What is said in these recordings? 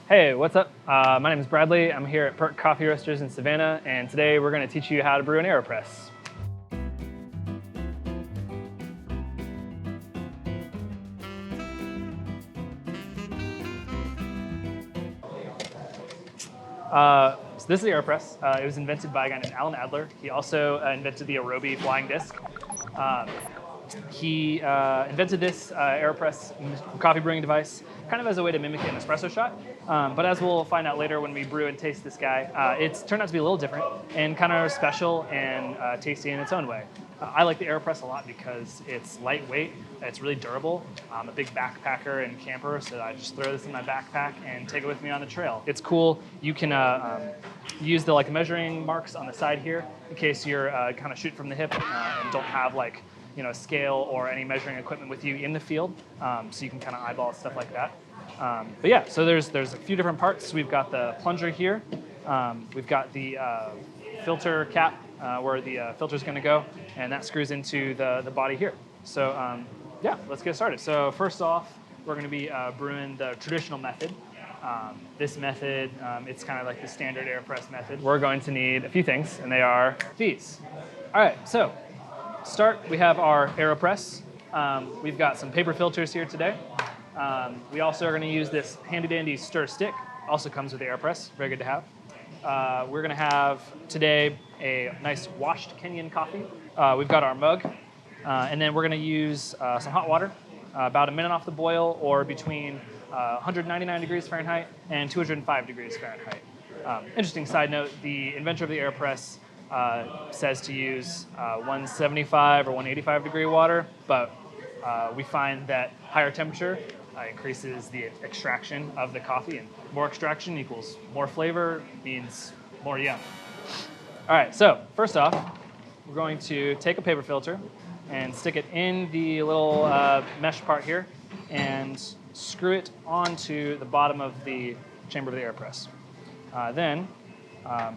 Hey, what's up? My name is Bradley. I'm here at PERC Coffee Roasters in Savannah, and today we're going to teach you how to brew an Aeropress. So this is the Aeropress. It was invented by a guy named Alan Adler. He also invented the Aerobie Flying disc. He invented this Aeropress coffee brewing device kind of as a way to mimic an espresso shot. But as we'll find out later when we brew and taste this guy, it's turned out to be a little different and kind of special and tasty in its own way. I like the Aeropress a lot because it's lightweight, it's really durable. I'm a big backpacker and camper, so I just throw this in my backpack and take it with me on the trail. It's cool. You can use the measuring marks on the side here in case you're kind of shoot from the hip and don't have a scale or any measuring equipment with you in the field, so you can kind of eyeball stuff like that. But yeah, so there's a few different parts. We've got the plunger here. We've got the filter cap where the filter is going to go, and that screws into the body here. So yeah, let's get started. So first off, we're going to be brewing the traditional method. This method, it's kind of like the standard Aeropress method. We're going to need a few things, and they are these. All right, so start, we have our Aeropress. We've got some paper filters here today. We also are going to use this handy-dandy stir stick. Also comes with the Aeropress, very good to have. We're going to have today a nice washed Kenyan coffee. We've got our mug, and then we're going to use some hot water, about a minute off the boil, or between 199 degrees Fahrenheit and 205 degrees Fahrenheit. Interesting side note, the inventor of the Aeropress says to use 175 or 185 degree water, but we find that higher temperature increases the extraction of the coffee, and more extraction equals more flavor, means more yum. All right, so first off, we're going to take a paper filter and stick it in the little mesh part here and screw it onto the bottom of the chamber of the Aeropress. Then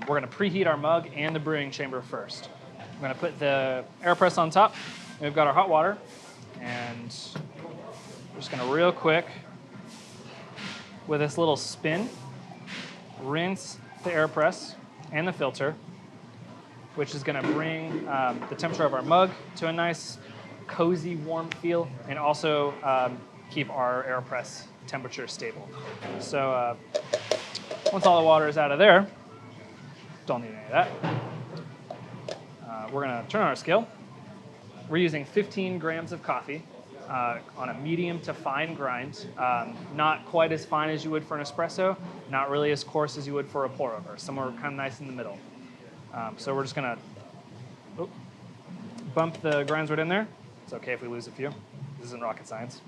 we're going to preheat our mug and the brewing chamber first. I'm going to put the Aeropress on top. We've got our hot water, and we're just going to real quick, with this little spin, rinse the Aeropress and the filter, which is going to bring the temperature of our mug to a nice, cozy, warm feel, and also keep our Aeropress temperature stable. So once all the water is out of there, don't need any of that. We're going to turn on our scale. We're using 15 grams of coffee on a medium to fine grind. Not quite as fine as you would for an espresso, not really as coarse as you would for a pour over, somewhere kind of nice in the middle. So we're just going to bump the grinds right in there. It's okay if we lose a few. This isn't rocket science.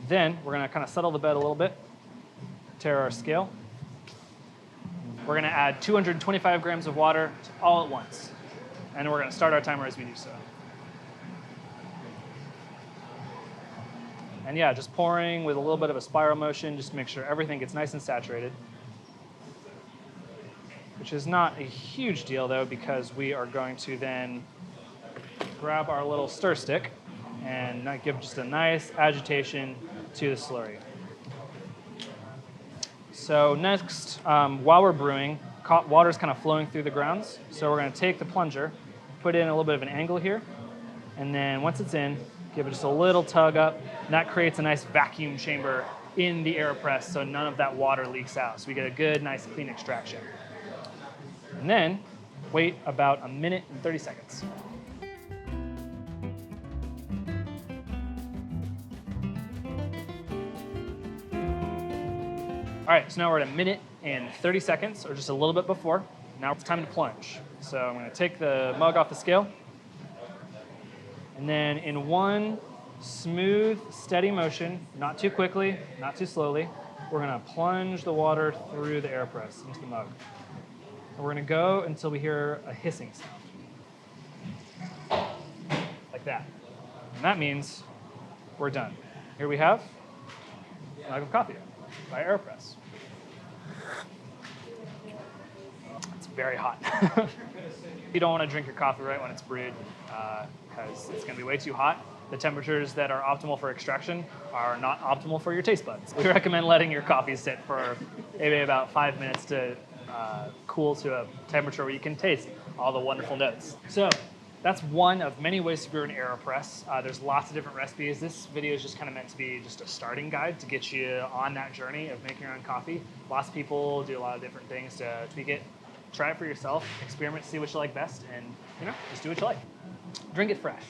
Then we're going to kind of settle the bed a little bit, tare our scale. We're going to add 225 grams of water all at once. And we're going to start our timer as we do so. And yeah, just pouring with a little bit of a spiral motion just to make sure everything gets nice and saturated. Which is not a huge deal, though, because we are going to then grab our little stir stick and give just a nice agitation to the slurry. So next, while we're brewing, water's kind of flowing through the grounds. So we're going to take the plunger, put in a little bit of an angle here, and then once it's in, give it just a little tug up, and that creates a nice vacuum chamber in the Aeropress, so none of that water leaks out. So we get a good, nice, clean extraction. And then wait about a minute and 30 seconds. All right, so now we're at a minute and 30 seconds, or just a little bit before. Now it's time to plunge. So I'm going to take the mug off the scale, and then in one smooth, steady motion, not too quickly, not too slowly, we're going to plunge the water through the Aeropress into the mug. And we're going to go until we hear a hissing sound, like that. And that means we're done. Here we have a mug of coffee by Aeropress. It's very hot. You don't want to drink your coffee right when it's brewed because it's going to be way too hot. the temperatures that are optimal for extraction are not optimal for your taste buds. We recommend letting your coffee sit for maybe about 5 minutes to cool to a temperature where you can taste all the wonderful notes. So that's one of many ways to brew an Aeropress. There's lots of different recipes. This video is just kind of meant to be just a starting guide to get you on that journey of making your own coffee. Lots of people do a lot of different things to tweak it. Try it for yourself, experiment, see what you like best, and just do what you like. Drink it fresh.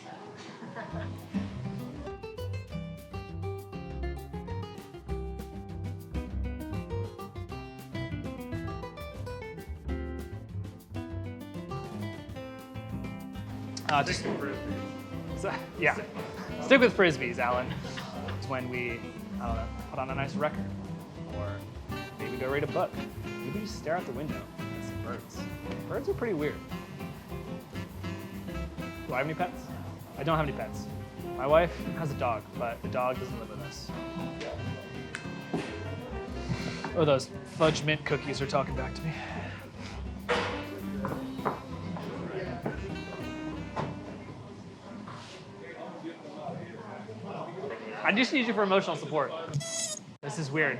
Just, yeah, stick with frisbees, Alan. It's when we, I don't know, put on a nice record, or maybe go read a book. Maybe just stare out the window and see birds. Birds are pretty weird. Do I have any pets? I don't have any pets. My wife has a dog, but the dog doesn't live with us. Oh, those fudge mint cookies are talking back to me. I just need you for emotional support. This is weird.